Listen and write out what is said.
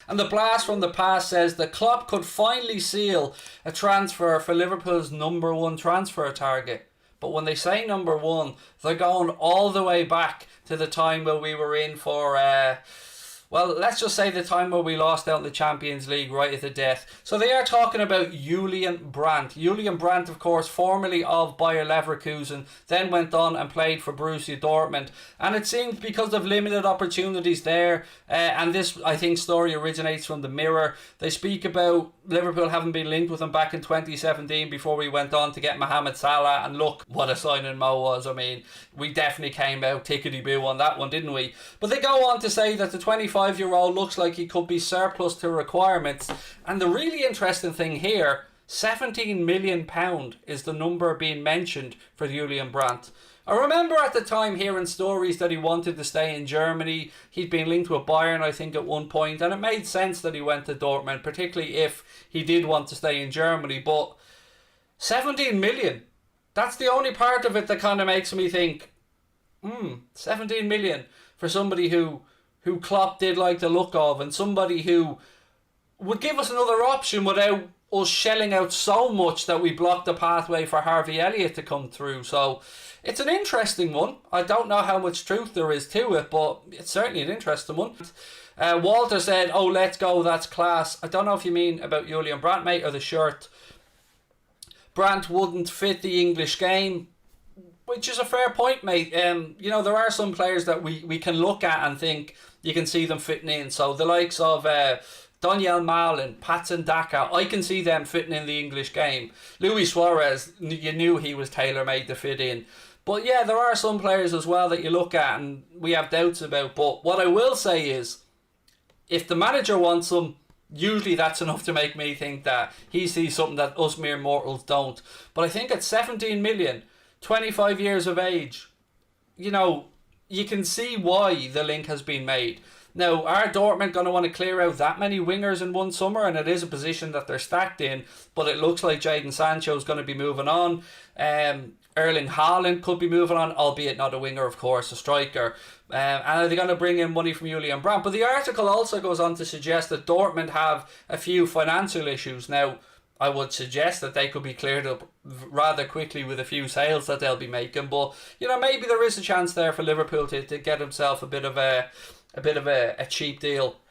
And the blast from the past says that Klopp could finally seal a transfer for Liverpool's #1 transfer target. But when they say #1, they're going all the way back to the time where we were in for, well, let's just say the time where we lost out in the Champions League right at the death. So they are talking about Julian Brandt. Julian Brandt, of course, formerly of Bayer Leverkusen, then went on and played for Borussia Dortmund. And it seems because of limited opportunities there, and this, I think, story originates from the Mirror. They speak about Liverpool having been linked with him back in 2017 before we went on to get Mohamed Salah. And look what a signing Mo was. I mean, we definitely came out tickety-boo on that one, didn't we? But they go on to say that the 25-year-old looks like he could be surplus to requirements. And the really interesting thing here, £17 million is the number being mentioned for Julian Brandt. I remember at the time hearing stories that he wanted to stay in Germany. He'd been linked with Bayern, I think, at one point, and it made sense that he went to Dortmund, particularly if he did want to stay in Germany. But 17 million, that's the only part of it that kind of makes me think, 17 million for somebody who Klopp did like the look of, and somebody who would give us another option without us shelling out so much that we blocked the pathway for Harvey Elliott to come through. So it's an interesting one. I don't know how much truth there is to it, but it's certainly an interesting one. Walter said, "Oh, let's go, that's class." I don't know if you mean about Julian Brandt, mate, or the shirt. Brandt wouldn't fit the English game, which is a fair point, mate. You know, there are some players that we can look at and think you can see them fitting in. So the likes of Daniel Malin, Patson Daka, I can see them fitting in the English game. Luis Suarez, you knew he was tailor-made to fit in. But yeah, there are some players as well that you look at and we have doubts about. But what I will say is, if the manager wants them, usually that's enough to make me think that he sees something that us mere mortals don't. But I think at 17 million, 25 years of age, you know, you can see why the link has been made. Now, are Dortmund going to want to clear out that many wingers in one summer? And it is a position that they're stacked in, but it looks like Jadon Sancho is going to be moving on. Erling Haaland could be moving on, albeit not a winger, of course, a striker. And are they going to bring in money from Julian Brandt? But the article also goes on to suggest that Dortmund have a few financial issues. Now, I would suggest that they could be cleared up rather quickly with a few sales that they'll be making. But, you know, maybe there is a chance there for Liverpool to get himself a bit of a cheap deal.